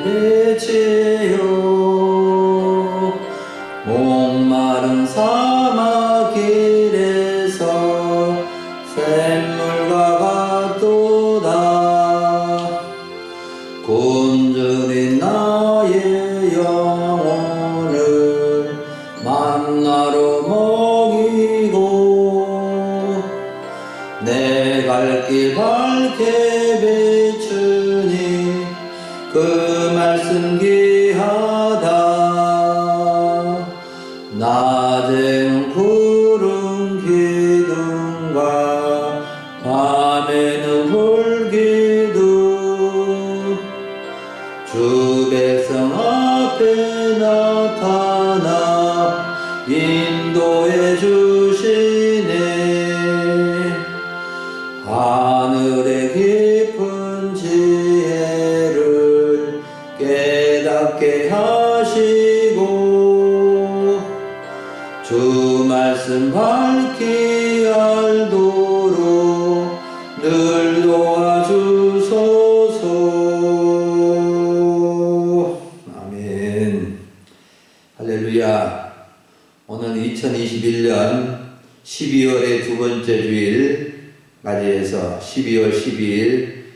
배치요 목마른 사막길에서 샘물과 같도다. 곤절인 나의 영혼을 만나로 먹이고 내 갈 길 밝게 비추니 그 말씀 귀하다. 낮에는 푸른 기둥과 밤에는 불기둥 주 백성 앞에 나타나 인도해 주시네. 하늘의 깊은 지혜를 깨닫게 하시고 주 말씀 밝히 알도록 늘 도와주소서. 아멘. 할렐루야. 오늘 2021년 12월의 두 번째 주일 맞이해서 12월 12일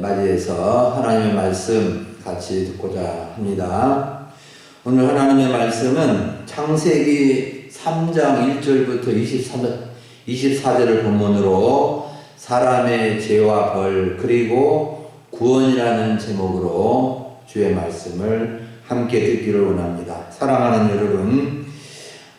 맞이해서 하나님의 말씀 같이 듣고자 합니다. 오늘 하나님의 말씀은 창세기 3장 1절부터 24절을 본문으로 사람의 죄와 벌 그리고 구원이라는 제목으로 주의 말씀을 함께 듣기를 원합니다. 사랑하는 여러분,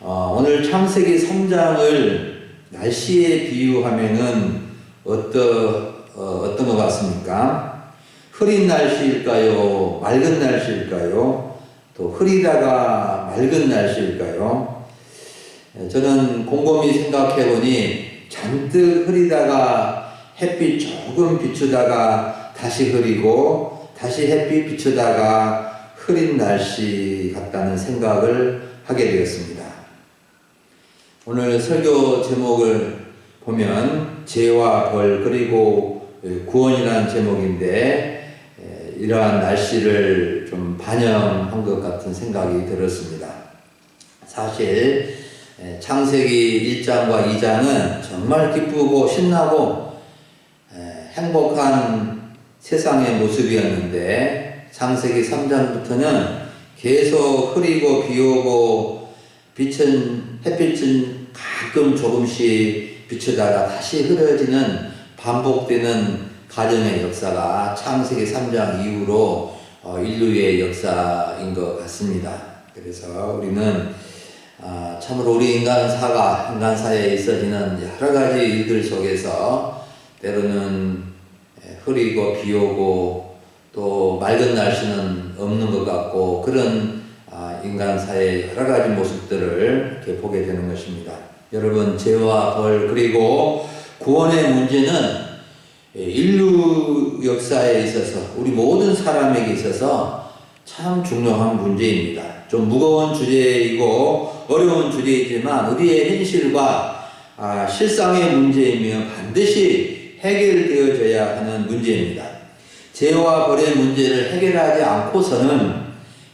오늘 창세기 3장을 날씨에 비유하면은 어떤 것 같습니까? 흐린 날씨일까요? 맑은 날씨일까요? 또 흐리다가 맑은 날씨일까요? 저는 곰곰이 생각해 보니 잔뜩 흐리다가 햇빛 조금 비추다가 다시 흐리고 다시 햇빛 비추다가 흐린 날씨 같다는 생각을 하게 되었습니다. 오늘 설교 제목을 보면 죄와 벌 그리고 구원이라는 제목인데 이러한 날씨를 좀 반영한 것 같은 생각이 들었습니다. 사실 창세기 1장과 2장은 정말 기쁘고 신나고 행복한 세상의 모습이었는데 창세기 3장부터는 계속 흐리고 비오고 햇빛은 가끔 조금씩 비추다가 다시 흐려지는 반복되는 가정의 역사가 창세기 3장 이후로 인류의 역사인 것 같습니다. 그래서 우리는 참으로 우리 인간사에 있어지는 여러 가지 일들 속에서 때로는 흐리고 비오고 또 맑은 날씨는 없는 것 같고 그런 인간사의 여러 가지 모습들을 이렇게 보게 되는 것입니다. 여러분, 죄와 벌 그리고 구원의 문제는 인류 역사에 있어서 우리 모든 사람에게 있어서 참 중요한 문제입니다. 좀 무거운 주제이고 어려운 주제이지만 우리의 현실과 실상의 문제이며 반드시 해결되어져야 하는 문제입니다. 죄와 벌의 문제를 해결하지 않고서는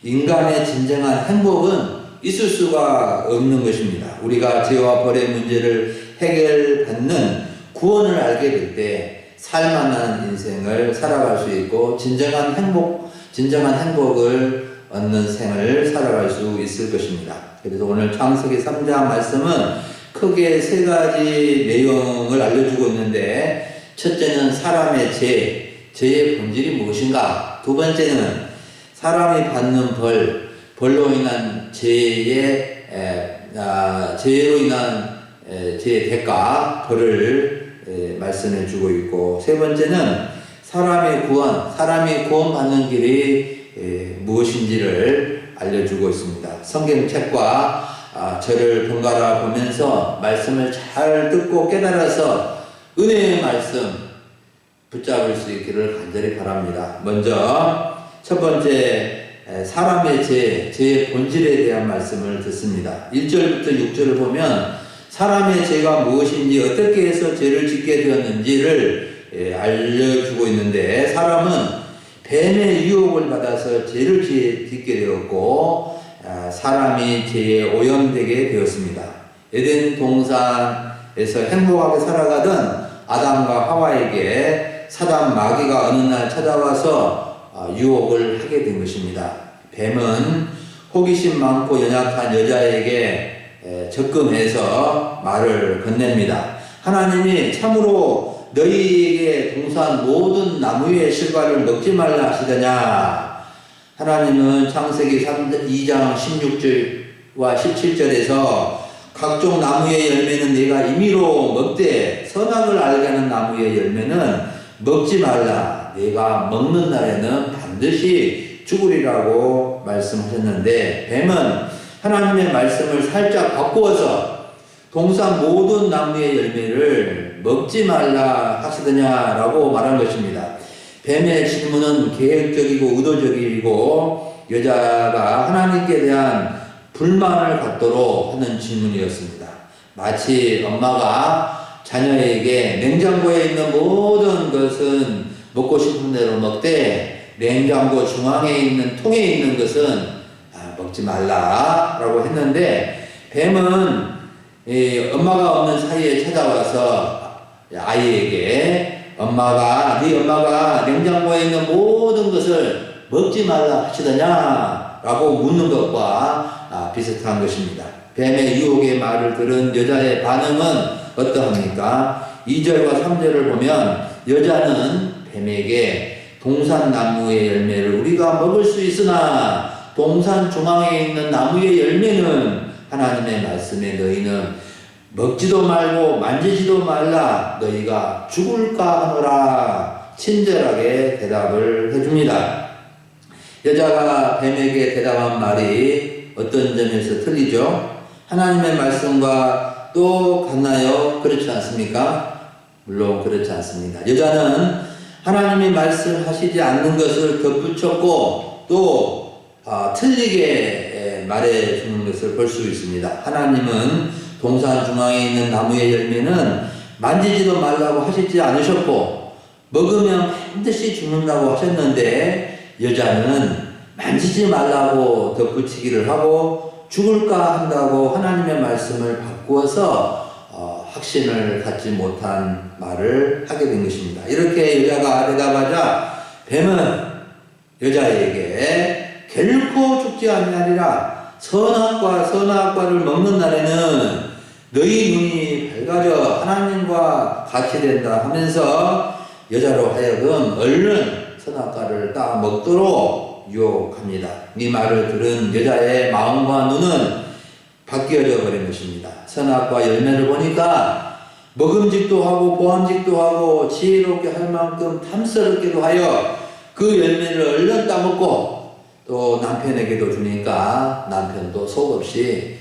인간의 진정한 행복은 있을 수가 없는 것입니다. 우리가 죄와 벌의 문제를 해결받는 구원을 알게 될 때 살만한 인생을 살아갈 수 있고 진정한 행복을 얻는 생을 살아갈 수 있을 것입니다. 그래서 오늘 창세기 3장 말씀은 크게 세 가지 내용을 알려주고 있는데 첫째는 사람의 죄의 본질이 무엇인가? 두 번째는 사람이 받는 벌로 인한 죄로 인한 죄의 대가, 벌을 말씀해 주고 있고, 세 번째는 사람이 구원받는 길이 무엇인지를 알려주고 있습니다. 성경책과 저를 번갈아 보면서 말씀을 잘 듣고 깨달아서 은혜의 말씀 붙잡을 수 있기를 간절히 바랍니다. 먼저 첫 번째 사람의 죄의 본질에 대한 말씀을 듣습니다. 1절부터 6절을 보면 사람의 죄가 무엇인지 어떻게 해서 죄를 짓게 되었는지를 알려주고 있는데 사람은 뱀의 유혹을 받아서 죄를 짓게 되었고 사람이 죄에 오염되게 되었습니다. 에덴 동산에서 행복하게 살아가던 아담과 하와에게 사단 마귀가 어느 날 찾아와서 유혹을 하게 된 것입니다. 뱀은 호기심 많고 연약한 여자에게 접근해서 말을 건넵니다. 하나님이 참으로 너희에게 동산 모든 나무의 실과를 먹지 말라 하시더냐. 하나님은 창세기 2장 16절과 17절에서 각종 나무의 열매는 네가 임의로 먹되 선악을 알게 하는 나무의 열매는 먹지 말라. 네가 먹는 날에는 반드시 죽으리라고 말씀하셨는데 뱀은 하나님의 말씀을 살짝 바꾸어서 동산 모든 나무의 열매를 먹지 말라 하시더냐라고 말한 것입니다. 뱀의 질문은 계획적이고 의도적이고 여자가 하나님께 대한 불만을 갖도록 하는 질문이었습니다. 마치 엄마가 자녀에게 냉장고에 있는 모든 것은 먹고 싶은 대로 먹되 냉장고 중앙에 있는 통에 있는 것은 먹지 말라라고 했는데 뱀은 엄마가 없는 사이에 찾아와서 아이에게 네 엄마가 냉장고에 있는 모든 것을 먹지 말라 하시더냐 라고 묻는 것과 비슷한 것입니다. 뱀의 유혹의 말을 들은 여자의 반응은 어떠합니까? 2절과 3절을 보면 여자는 뱀에게 동산 나무의 열매를 우리가 먹을 수 있으나 동산 중앙에 있는 나무의 열매는 하나님의 말씀에 너희는 먹지도 말고 만지지도 말라 너희가 죽을까 하노라 친절하게 대답을 해줍니다. 여자가 뱀에게 대답한 말이 어떤 점에서 틀리죠? 하나님의 말씀과 또 같나요? 그렇지 않습니까? 물론 그렇지 않습니다. 여자는 하나님이 말씀하시지 않는 것을 덧붙였고 또 틀리게 말해주는 것을 볼 수 있습니다. 하나님은 동산 중앙에 있는 나무의 열매는 만지지도 말라고 하시지 않으셨고 먹으면 반드시 죽는다고 하셨는데 여자는 만지지 말라고 덧붙이기를 하고 죽을까 한다고 하나님의 말씀을 바꾸어서 확신을 갖지 못한 말을 하게 된 것입니다. 이렇게 여자가 대답하자 뱀은 여자에게 결코 죽지 아니하리라 선악과 선악과를 먹는 날에는 너희 눈이 밝아져 하나님과 같이 된다 하면서 여자로 하여금 얼른 선악과를 따 먹도록 유혹합니다. 이 말을 들은 여자의 마음과 눈은 바뀌어져 버린 것입니다. 선악과 열매를 보니까 먹음직도 하고 보암직도 하고 지혜롭게 할 만큼 탐스럽기도 하여 그 열매를 얼른 따먹고 또 남편에게도 주니까 남편도 속없이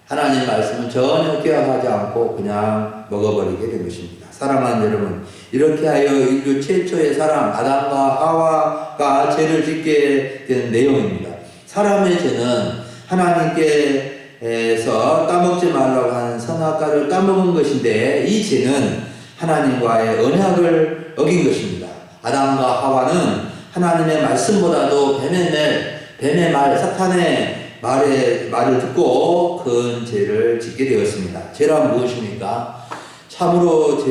하나님 말씀은 전혀 기억하지 않고 그냥 먹어버리게 된 것입니다. 사랑하는 여러분, 이렇게 하여 인류 최초의 사람 아담과 하와가 죄를 짓게 된 내용입니다. 사람의 죄는 하나님께서 따먹지 말라고 하는 선악과를 따먹은 것인데 이 죄는 하나님과의 언약을 어긴 것입니다. 아담과 하와는 하나님의 말씀보다도 뱀의 말, 사탄의 말을 듣고 큰 죄를 짓게 되었습니다. 죄란 무엇입니까? 참으로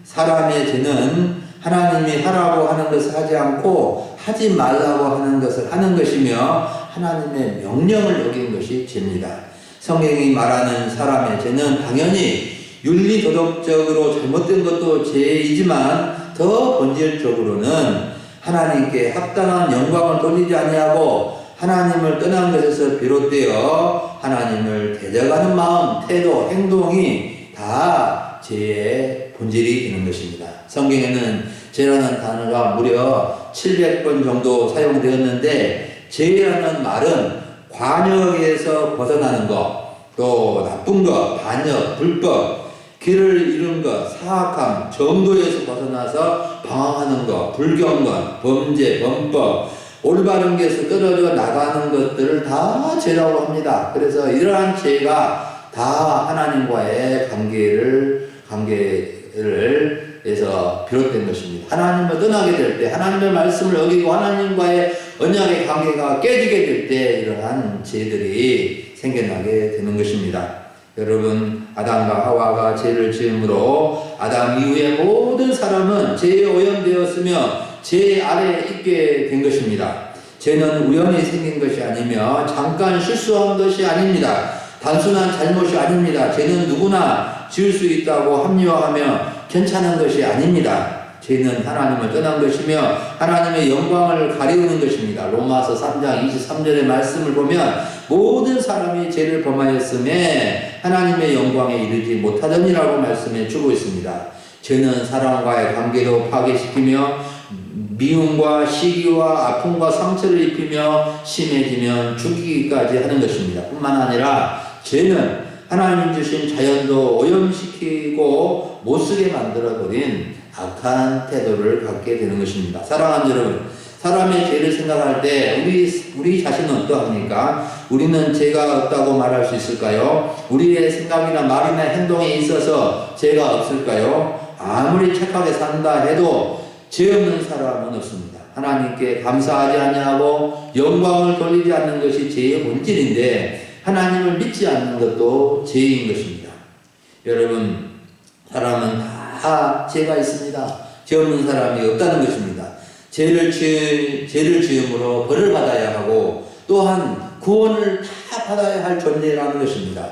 사람의 죄는 하나님이 하라고 하는 것을 하지 않고 하지 말라고 하는 것을 하는 것이며 하나님의 명령을 어긴 것이 죄입니다. 성경이 말하는 사람의 죄는 당연히 윤리도덕적으로 잘못된 것도 죄이지만 더 본질적으로는 하나님께 합당한 영광을 돌리지 아니하고 하나님을 떠난 것에서 비롯되어 하나님을 대적하는 마음, 태도, 행동이 다 죄의 본질이 되는 것입니다. 성경에는 죄라는 단어가 무려 700번 정도 사용되었는데 죄라는 말은 관역에서 벗어나는 것, 또 나쁜 것, 반역, 불법, 길을 잃은 것, 사악함, 정도에서 벗어나서 방황하는 것, 불경건, 범죄, 범법, 올바른 길에서 떨어져 나가는 것들을 다 죄라고 합니다. 그래서 이러한 죄가 다 하나님과의 관계를 죄에서 비롯된 것입니다. 하나님을 떠나게 될 때, 하나님의 말씀을 어기고 하나님과의 언약의 관계가 깨지게 될 때 이러한 죄들이 생겨나게 되는 것입니다. 여러분, 아담과 하와가 죄를 지음으로 아담 이후의 모든 사람은 죄에 오염되었으며 죄 아래에 있게 된 것입니다. 죄는 우연히 생긴 것이 아니며 잠깐 실수한 것이 아닙니다. 단순한 잘못이 아닙니다. 죄는 누구나 지을 수 있다고 합리화하며 괜찮은 것이 아닙니다. 죄는 하나님을 떠난 것이며 하나님의 영광을 가리우는 것입니다. 로마서 3장 23절의 말씀을 보면 모든 사람이 죄를 범하였음에 하나님의 영광에 이르지 못하더니라고 말씀해 주고 있습니다. 죄는 사람과의 관계도 파괴시키며 미움과 시기와 아픔과 상처를 입히며 심해지면 죽이기까지 하는 것입니다. 뿐만 아니라 죄는 하나님 주신 자연도 오염시키고 못쓰게 만들어버린 악한 태도를 갖게 되는 것입니다. 사랑하는 여러분, 사람의 죄를 생각할 때 우리 자신은 어떠합니까? 우리는 죄가 없다고 말할 수 있을까요? 우리의 생각이나 말이나 행동에 있어서 죄가 없을까요? 아무리 착하게 산다 해도 죄 없는 사람은 없습니다. 하나님께 감사하지 아니하고 영광을 돌리지 않는 것이 죄의 본질인데 하나님을 믿지 않는 것도 죄인 것입니다. 여러분, 사람은 다 죄가 있습니다. 죄 없는 사람이 없다는 것입니다. 죄를 지음으로 벌을 받아야 하고 또한 구원을 다 받아야 할 존재라는 것입니다.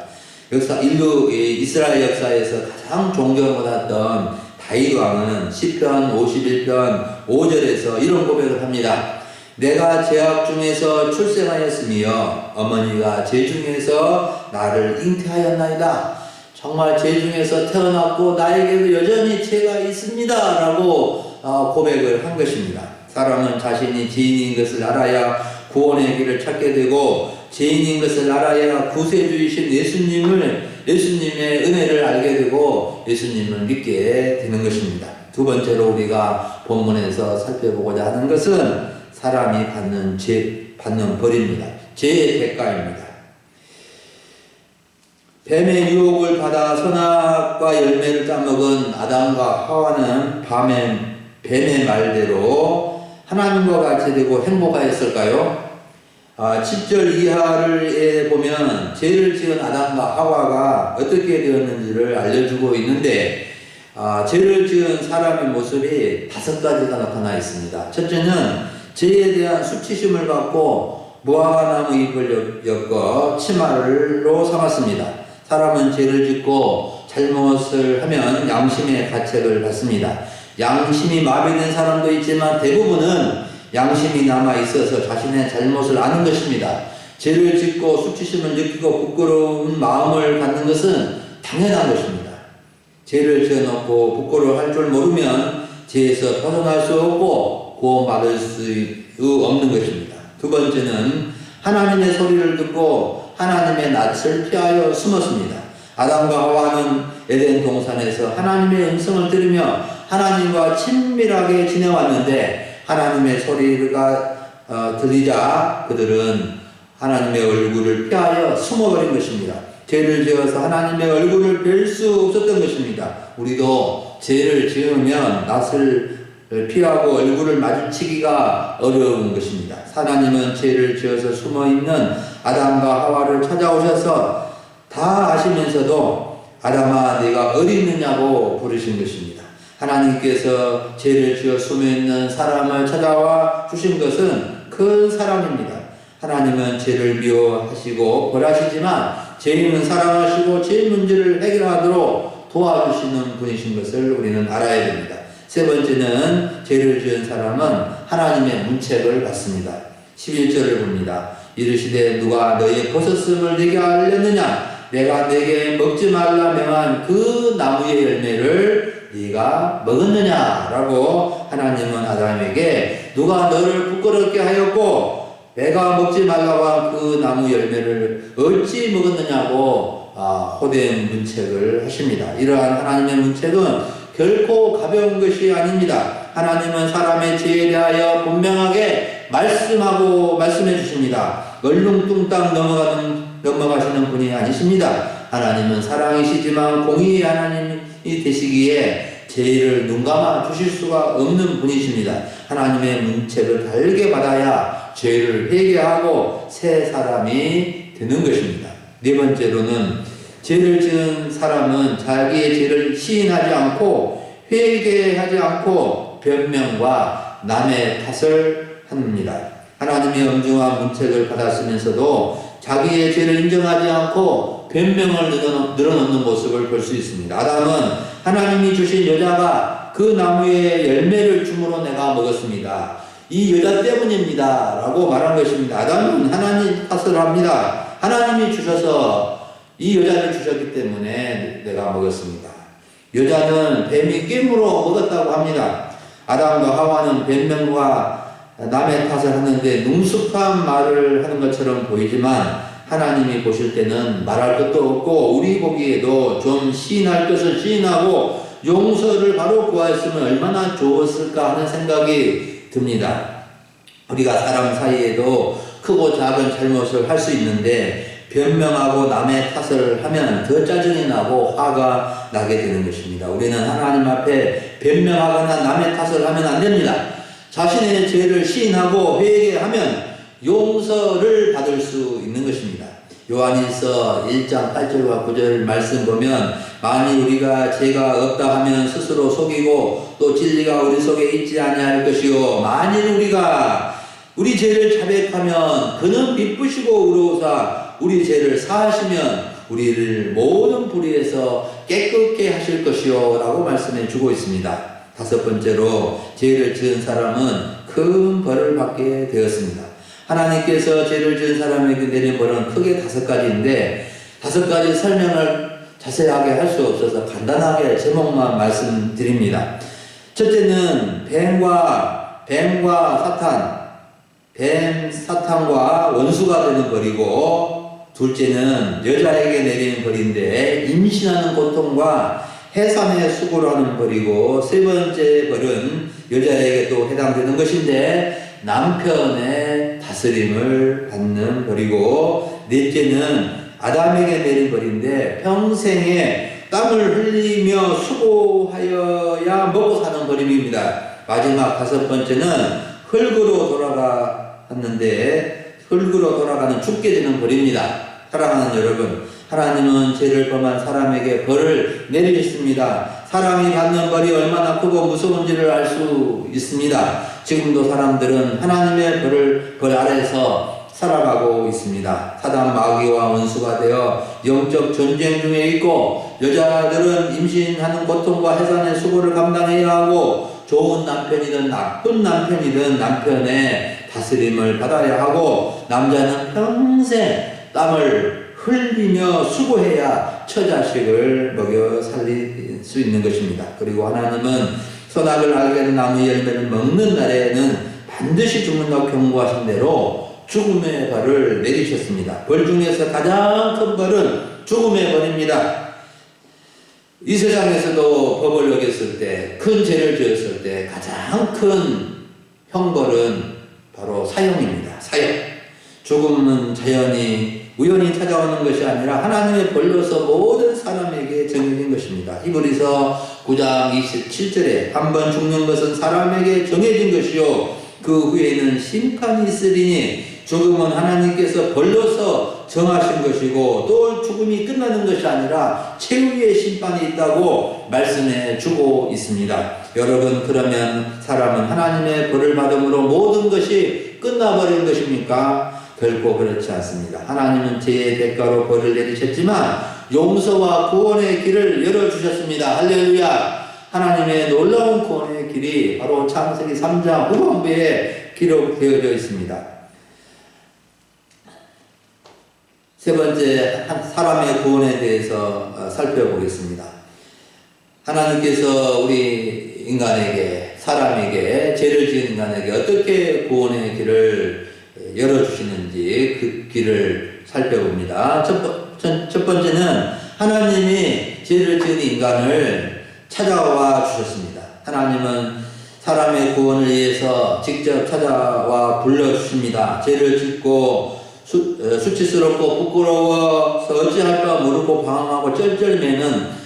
이스라엘 역사에서 가장 존경받았던 다윗 왕은 시편 51편 5절에서 이런 고백을 합니다. 내가 죄악 중에서 출생하였으며 어머니가 죄 중에서 나를 잉태하였나이다. 정말 죄 중에서 태어났고 나에게도 여전히 죄가 있습니다 라고 고백을 한 것입니다. 사람은 자신이 죄인인 것을 알아야 구원의 길을 찾게 되고 죄인인 것을 알아야 구세주이신 예수님의 은혜를 알게 되고 예수님을 믿게 되는 것입니다. 두 번째로 우리가 본문에서 살펴보고자 하는 것은 사람이 받는 벌입니다. 죄의 대가입니다. 뱀의 유혹을 받아 선악과 열매를 따먹은 아담과 하와는 뱀의 말대로 하나님과 같이 되고 행복하였을까요? 7절 이하를 보면 죄를 지은 아담과 하와가 어떻게 되었는지를 알려주고 있는데 죄를 지은 사람의 모습이 5가지가 나타나 있습니다. 첫째는 죄에 대한 수치심을 갖고 무화과나무 잎을 엮어 치마로 삼았습니다. 사람은 죄를 짓고 잘못을 하면 양심의 가책을 받습니다. 양심이 마비된 사람도 있지만 대부분은 양심이 남아있어서 자신의 잘못을 아는 것입니다. 죄를 짓고 수치심을 느끼고 부끄러운 마음을 갖는 것은 당연한 것입니다. 죄를 지어놓고 부끄러워할 줄 모르면 죄에서 벗어날 수 없고 구원받을 수 없는 것입니다. 두 번째는 하나님의 소리를 듣고 하나님의 낯을 피하여 숨었습니다. 아담과 하와는 에덴 동산에서 하나님의 음성을 들으며 하나님과 친밀하게 지내왔는데 하나님의 소리가 들리자 그들은 하나님의 얼굴을 피하여 숨어버린 것입니다. 죄를 지어서 하나님의 얼굴을 뵐 수 없었던 것입니다. 우리도 죄를 지으면 낯을 피하고 얼굴을 마주치기가 어려운 것입니다. 하나님은 죄를 지어서 숨어있는 아담과 하와를 찾아오셔서 다 아시면서도 아담아 네가 어디 있느냐고 부르신 것입니다. 하나님께서 죄를 지어 숨어있는 사람을 찾아와 주신 것은 큰 사랑입니다. 하나님은 죄를 미워하시고 벌하시지만 죄인은 사랑하시고 죄 문제를 해결하도록 도와주시는 분이신 것을 우리는 알아야 됩니다. 세 번째는 죄를 지은 사람은 하나님의 문책을 받습니다. 11절을 봅니다. 이르시되 누가 너의 벗었음을 내게 알렸느냐? 내가 내게 먹지 말라 명한 그 나무의 열매를 네가 먹었느냐? 라고 하나님은 아담에게 누가 너를 부끄럽게 하였고 내가 먹지 말라고 한 그 나무 열매를 어찌 먹었느냐고 호된 문책을 하십니다. 이러한 하나님의 문책은 결코 가벼운 것이 아닙니다. 하나님은 사람의 죄에 대하여 분명하게 말씀해 주십니다. 얼렁뚱땅 넘어가시는 분이 아니십니다. 하나님은 사랑이시지만 공의의 하나님이 되시기에 죄를 눈감아 주실 수가 없는 분이십니다. 하나님의 문책을 달게 받아야 죄를 회개하고 새 사람이 되는 것입니다. 네 번째로는 죄를 지은 사람은 자기의 죄를 시인하지 않고 회개하지 않고 변명과 남의 탓을 합니다. 하나님의 엄중한 문책을 받았으면서도 자기의 죄를 인정하지 않고 변명을 늘어놓는 모습을 볼 수 있습니다. 아담은 하나님이 주신 여자가 그 나무의 열매를 줌으로 내가 먹었습니다. 이 여자 때문입니다. 라고 말한 것입니다. 아담은 하나님 탓을 합니다. 하나님이 주셔서 이 여자를 주셨기 때문에 내가 먹었습니다. 여자는 뱀이 깸으로 먹었다고 합니다. 아담과 하와는 변명과 남의 탓을 하는데 능숙한 말을 하는 것처럼 보이지만 하나님이 보실 때는 말할 것도 없고 우리 보기에도 좀 시인할 것을 시인하고 용서를 바로 구하였으면 얼마나 좋았을까 하는 생각이 듭니다. 우리가 사람 사이에도 크고 작은 잘못을 할 수 있는데 변명하고 남의 탓을 하면 더 짜증이 나고 화가 나게 되는 것입니다. 우리는 하나님 앞에 변명하거나 남의 탓을 하면 안 됩니다. 자신의 죄를 시인하고 회개하면 용서를 받을 수 있는 것입니다. 요한일서 1장 8절과 9절 말씀 보면 만일 우리가 죄가 없다 하면 스스로 속이고 또 진리가 우리 속에 있지 아니할 것이요 만일 우리가 우리 죄를 자백하면 그는 기쁘시고 의로우사 우리 죄를 사하시면 우리를 모든 불의에서 깨끗게 하실 것이요 라고 말씀해 주고 있습니다. 다섯 번째로 죄를 지은 사람은 큰 벌을 받게 되었습니다. 하나님께서 죄를 지은 사람에게 내린 벌은 크게 다섯 가지인데 다섯 가지 설명을 자세하게 할 수 없어서 간단하게 제목만 말씀드립니다. 첫째는 뱀과 사탄과 원수가 되는 벌이고, 둘째는 여자에게 내린 벌인데 임신하는 고통과 해산의 수고를 하는 벌이고, 세 번째 벌은 여자에게도 해당되는 것인데 남편의 다스림을 받는 벌이고, 넷째는 아담에게 내린 벌인데 평생에 땀을 흘리며 수고하여야 먹고 사는 벌입니다. 마지막 다섯 번째는 흙으로 돌아가는 죽게 되는 벌입니다. 사랑하는 여러분, 하나님은 죄를 범한 사람에게 벌을 내리셨습니다. 사람이 받는 벌이 얼마나 크고 무서운지를 알 수 있습니다. 지금도 사람들은 하나님의 벌 아래서 살아가고 있습니다. 사단 마귀와 원수가 되어 영적 전쟁 중에 있고, 여자들은 임신하는 고통과 해산의 수고를 감당해야 하고, 좋은 남편이든 나쁜 남편이든 남편의 다스림을 받아야 하고, 남자는 평생 땀을 흘리며 수고해야 처자식을 먹여 살릴 수 있는 것입니다. 그리고 하나님은 선악을 알게 된 나무 열매를 먹는 날에는 반드시 죽는다고 경고하신 대로 죽음의 벌을 내리셨습니다. 벌 중에서 가장 큰 벌은 죽음의 벌입니다. 이 세상에서도 법을 어겼을 때, 큰 죄를 지었을 때 가장 큰 형벌은 바로 사형입니다. 사형. 죽음은 우연히 찾아오는 것이 아니라 하나님의 벌로서 모든 사람에게 정해진 것입니다. 히브리서 9장 27절에 한 번 죽는 것은 사람에게 정해진 것이요 그 후에는 심판이 있으리니 죽음은 하나님께서 벌로서 정하신 것이고, 또 죽음이 끝나는 것이 아니라 최후의 심판이 있다고 말씀해 주고 있습니다. 여러분, 그러면 사람은 하나님의 벌을 받음으로 모든 것이 끝나버린 것입니까? 결코 그렇지 않습니다. 하나님은 죄의 대가로 벌을 내리셨지만 용서와 구원의 길을 열어주셨습니다. 할렐루야! 하나님의 놀라운 구원의 길이 바로 창세기 3장 후반부에 기록되어져 있습니다. 세 번째, 사람의 구원에 대해서 살펴보겠습니다. 하나님께서 우리 사람에게, 죄를 지은 인간에게 어떻게 구원의 길을 열어주시는지 그 길을 살펴봅니다. 첫 번째는 하나님이 죄를 지은 인간을 찾아와 주셨습니다. 하나님은 사람의 구원을 위해서 직접 찾아와 불러주십니다. 죄를 짓고 수치스럽고 부끄러워서 어찌할 바 모르고 방황하고 쩔쩔매는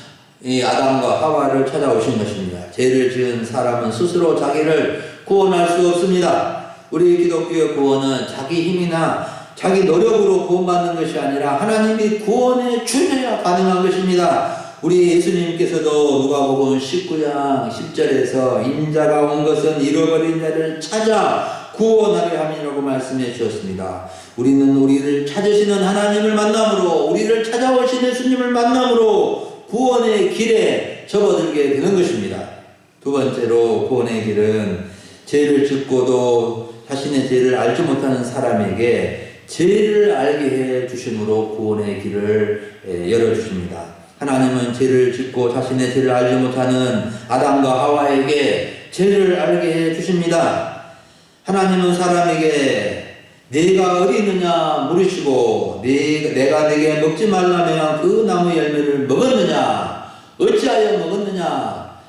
이 아담과 하와를 찾아오신 것입니다. 죄를 지은 사람은 스스로 자기를 구원할 수 없습니다. 우리 기독교의 구원은 자기 힘이나 자기 노력으로 구원받는 것이 아니라 하나님이 구원해 주셔야 가능한 것입니다. 우리 예수님께서도 누가복음 19장 10절에서 인자가 온 것은 잃어버린 자를 찾아 구원하려 함이라고 말씀해 주셨습니다. 우리는 우리를 찾으시는 하나님을 만남으로, 우리를 찾아오신 예수님을 만남으로 구원의 길에 접어들게 되는 것입니다. 두 번째로 구원의 길은 죄를 짓고도 자신의 죄를 알지 못하는 사람에게 죄를 알게 해 주심으로 구원의 길을 열어주십니다. 하나님은 죄를 짓고 자신의 죄를 알지 못하는 아담과 하와에게 죄를 알게 해 주십니다. 하나님은 사람에게 네가 어디 있느냐 물으시고 내가 네게 먹지 말라면 그 나무 열매를 먹었느냐, 어찌하여 먹었느냐,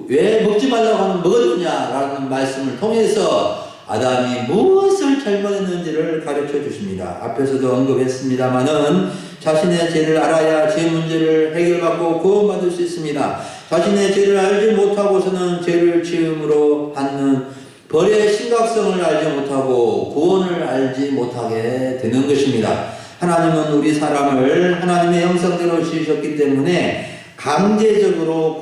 왜 먹지 말라고 하면 먹었느냐 라는 말씀을 통해서 아담이 무엇을 잘못했는지를 가르쳐 주십니다. 앞에서도 언급했습니다마는 자신의 죄를 알아야 죄 문제를 해결받고 구원받을 수 있습니다. 자신의 죄를 알지 못하고서는 죄를 지음으로 받는 벌의 심각성을 알지 못하고 구원을 알지 못하게 되는 것입니다. 하나님은 우리 사람을 하나님의 형상대로 지으셨기 때문에 강제적으로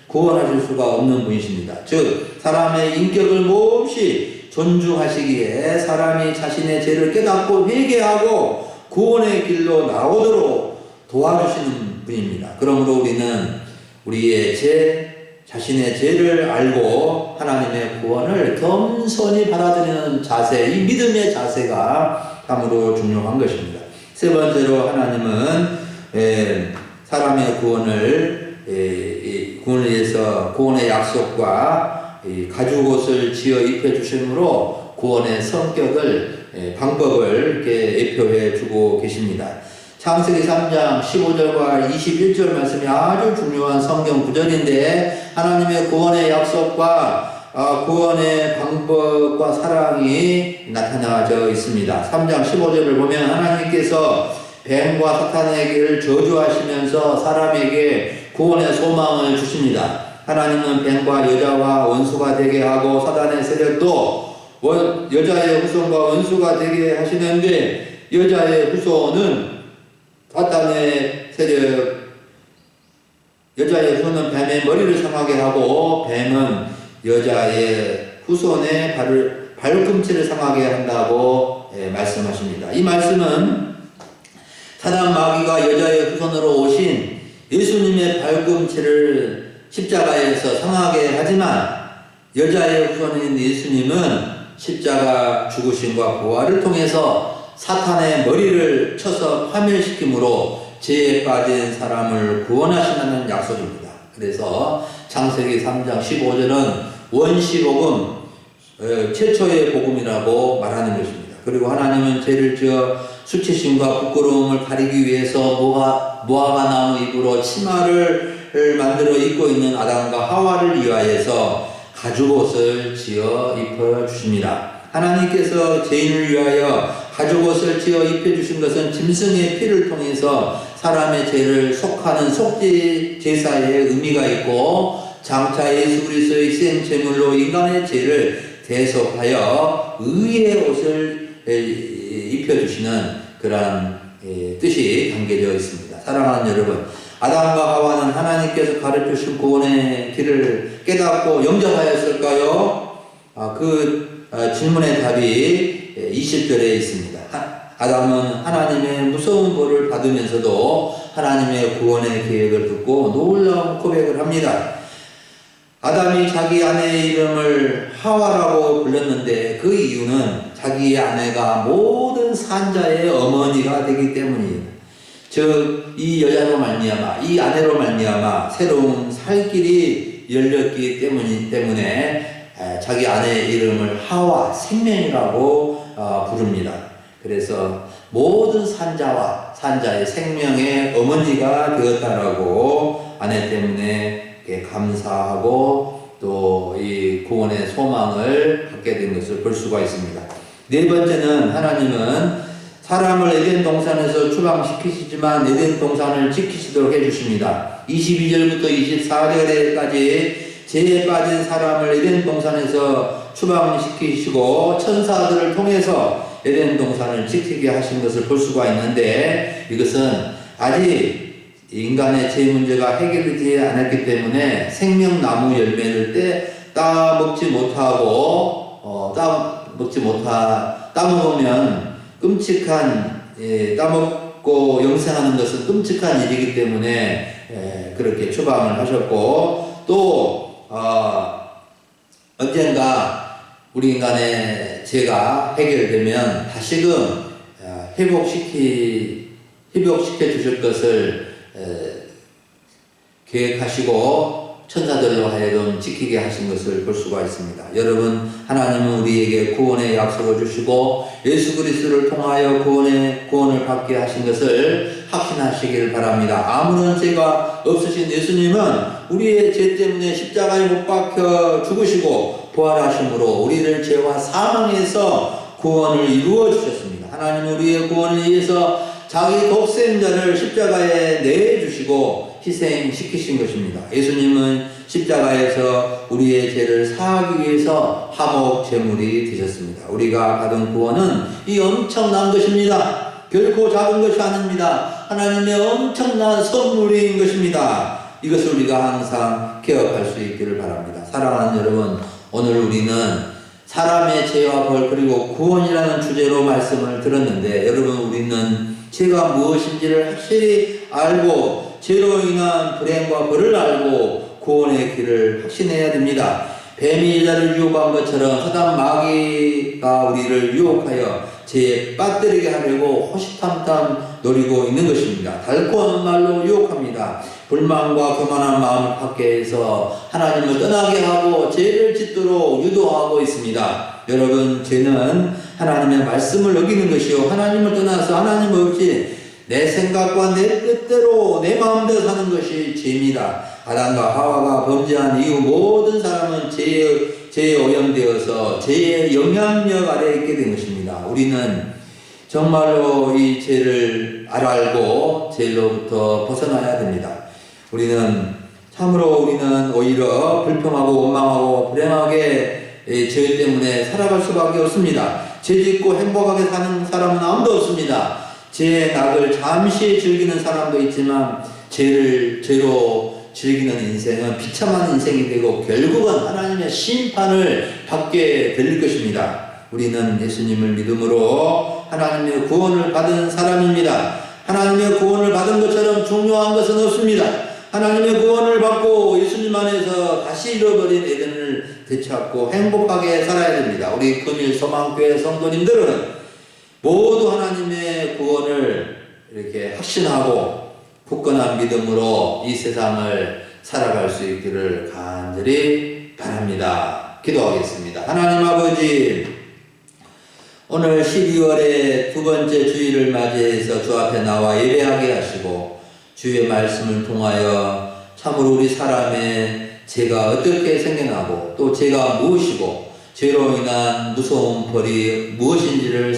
구원하실 수가 없는 분이십니다. 즉 사람의 인격을 몹시 존중하시기에 사람이 자신의 죄를 깨닫고 회개하고 구원의 길로 나오도록 도와주시는 분입니다. 그러므로 우리는 우리의 자신의 죄를 알고 하나님의 구원을 겸손히 받아들이는 자세, 이 믿음의 자세가 참으로 중요한 것입니다. 세 번째로 하나님은 사람의 구원을 위해서 구원의 약속과 가죽옷을 지어 입혀 주심으로 구원의 성격을 방법을 이렇게 예표해 주고 계십니다. 창세기 3장 15절과 21절 말씀이 아주 중요한 성경 구절인데 하나님의 구원의 약속과 구원의 방법과 사랑이 나타나져 있습니다. 3장 15절을 보면 하나님께서 뱀과 사탄에게를 저주하시면서 사람에게 구원의 소망을 주십니다. 하나님은 뱀과 여자와 원수가 되게 하고 사단의 세력도 여자의 후손과 원수가 되게 하시는데 여자의 후손은 사탄의 세력, 여자의 후손은 뱀의 머리를 상하게 하고 뱀은 여자의 후손의 발꿈치를 상하게 한다고 말씀하십니다. 이 말씀은 사단 마귀가 여자의 후손으로 오신 예수님의 발꿈치를 십자가에서 상하게 하지만 여자의 후손인 예수님은 십자가 죽으심과 부활을 통해서 사탄의 머리를 쳐서 파멸시킴으로 죄에 빠진 사람을 구원하신다는 약속입니다. 그래서 창세기 3장 15절은 원시복음, 최초의 복음이라고 말하는 것입니다. 그리고 하나님은 죄를 지어 수치심과 부끄러움을 가리기 위해서 무화과 나무 잎으로 치마를 만들어 입고 있는 아담과 하와를 위하여서 가죽옷을 지어 입혀 주십니다. 하나님께서 죄인을 위하여 가죽옷을 지어 입혀주신 것은 짐승의 피를 통해서 사람의 죄를 속하는 속죄 제사의 의미가 있고 장차 예수 그리스도의 희생제물로 인간의 죄를 대속하여 의의 옷을 입혀주시는 그러한 뜻이 담겨져 있습니다. 사랑하는 여러분, 아담과 하와는 하나님께서 가르쳐주신 구원의 길을 깨닫고 영접하였을까요? 그 질문의 답이 20절에 있습니다. 아담은 하나님의 무서운 벌을 받으면서도 하나님의 구원의 계획을 듣고 놀라운 고백을 합니다. 아담이 자기 아내의 이름을 하와라고 불렀는데 그 이유는 자기 아내가 모든 산자의 어머니가 되기 때문입니다. 즉 이 여자로 말미암아, 이 아내로 말미암아 새로운 살 길이 열렸기 때문에 자기 아내의 이름을 하와, 생명이라고 부릅니다. 그래서 모든 산자의 생명의 어머니가 되었다라고 아내 때문에 감사하고 또 이 구원의 소망을 갖게 된 것을 볼 수가 있습니다. 네 번째는 하나님은 사람을 에덴 동산에서 추방시키시지만 에덴 동산을 지키시도록 해주십니다. 22절부터 24절에까지 죄에 빠진 사람을 에덴 동산에서 추방시키시고 천사들을 통해서 에덴 동산을 지키게 하신 것을 볼 수가 있는데, 이것은 아직 인간의 죄 문제가 해결되지 않았기 때문에 생명나무 열매를 따먹지 못하고 따먹으면 끔찍한, 따먹고 영생하는 것은 끔찍한 일이기 때문에 그렇게 추방을 하셨고, 또 언젠가 우리 인간의 죄가 해결되면 다시금 회복시켜 주실 것을 계획하시고 천사들로 하여금 지키게 하신 것을 볼 수가 있습니다. 여러분, 하나님은 우리에게 구원의 약속을 주시고 예수 그리스도를 통하여 구원을 받게 하신 것을 확신하시길 바랍니다. 아무런 죄가 없으신 예수님은 우리의 죄 때문에 십자가에 못 박혀 죽으시고 부활하심으로 우리를 죄와 사망에서 구원을 이루어 주셨습니다. 하나님은 우리의 구원을 위해서 자기 독생자를 십자가에 내주시고 희생시키신 것입니다. 예수님은 십자가에서 우리의 죄를 사하기 위해서 화목 제물이 되셨습니다. 우리가 받은 구원은 이 엄청난 것입니다. 결코 작은 것이 아닙니다. 하나님의 엄청난 선물인 것입니다. 이것을 우리가 항상 기억할 수 있기를 바랍니다. 사랑하는 여러분, 오늘 우리는 사람의 죄와 벌 그리고 구원이라는 주제로 말씀을 들었는데, 여러분, 우리는 죄가 무엇인지를 확실히 알고 죄로 인한 불행과 벌을 알고 구원의 길을 확신해야 됩니다. 뱀이 여자를 유혹한 것처럼 사단 마귀가 우리를 유혹하여 죄에 빠뜨리게 하려고 호시탐탐 노리고 있는 것입니다. 달콤한 말로 유혹합니다. 불만과 교만한 마음을 갖게 해서 하나님을 떠나게 하고 죄를 짓도록 유도하고 있습니다. 여러분, 죄는 하나님의 말씀을 어기는 것이요, 하나님을 떠나서 하나님 없이 내 생각과 내 뜻대로 내 마음대로 사는 것이 죄입니다. 아담과 하와가 범죄한 이후 모든 사람은 죄에 오염되어서 죄의 영향력 아래에 있게 된 것입니다. 우리는 정말로 이 죄를 알고 죄로부터 벗어나야 됩니다. 참으로 우리는 오히려 불평하고 원망하고 불행하게 죄 때문에 살아갈 수밖에 없습니다. 죄 짓고 행복하게 사는 사람은 아무도 없습니다. 죄의 낙을 잠시 즐기는 사람도 있지만 죄로 즐기는 인생은 비참한 인생이 되고 결국은 하나님의 심판을 받게 될 것입니다. 우리는 예수님을 믿음으로 하나님의 구원을 받은 사람입니다. 하나님의 구원을 받은 것처럼 중요한 것은 없습니다. 하나님의 구원을 받고 예수님 안에서 다시 잃어버린 에덴을 되찾고 행복하게 살아야 됩니다. 우리 금일 소망교회 성도님들은 모두 하나님의 구원을 이렇게 확신하고 굳건한 믿음으로 이 세상을 살아갈 수 있기를 간절히 바랍니다. 기도하겠습니다. 하나님 아버지, 오늘 12월의 두 번째 주일을 맞이해서 주 앞에 나와 예배하게 하시고 주의 말씀을 통하여 참으로 우리 사람의 죄가 어떻게 생겨나고 또 죄가 무엇이고 죄로 인한 무서운 벌이 무엇인지를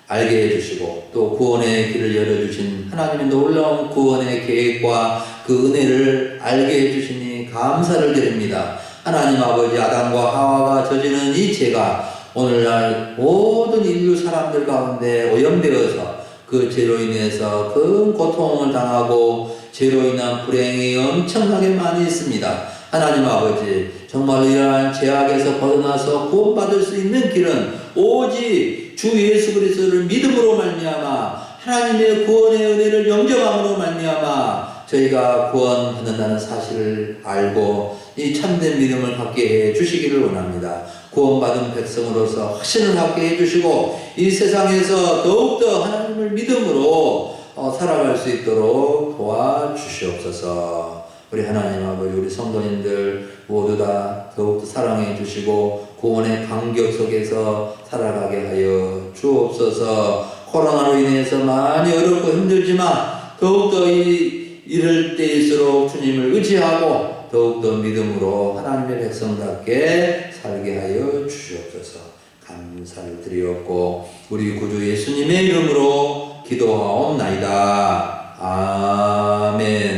알게 해주시고 또 구원의 길을 열어주신 하나님의 놀라운 구원의 계획과 그 은혜를 알게 해주시니 감사를 드립니다. 하나님 아버지, 아담과 하와가 저지른 이 죄가 오늘날 모든 인류 사람들 가운데 오염되어서 그 죄로 인해서 큰 고통을 당하고 죄로 인한 불행이 엄청나게 많이 있습니다. 하나님 아버지, 정말 이러한 죄악에서 벗어나서 구원받을 수 있는 길은 오직 주 예수 그리스도를 믿음으로 말미암아 하나님의 구원의 은혜를 영접함으로 말미암아 저희가 구원받는다는 사실을 알고 이 참된 믿음을 갖게 해 주시기를 원합니다. 구원받은 백성으로서 확신을 갖게 해주시고 이 세상에서 더욱더 하나님을 믿음으로 살아갈 수 있도록 도와주시옵소서. 우리 하나님 아버지, 우리 성도님들 모두 다 더욱더 사랑해 주시고 구원의 간격 속에서 살아가게 하여 주옵소서. 코로나로 인해서 많이 어렵고 힘들지만 더욱더 이럴 때일수록 주님을 의지하고 더욱더 믿음으로 하나님의 백성답게 살게 하여 주시옵소서. 감사를 드리옵고 우리 구주 예수님의 이름으로 기도하옵나이다. 아멘.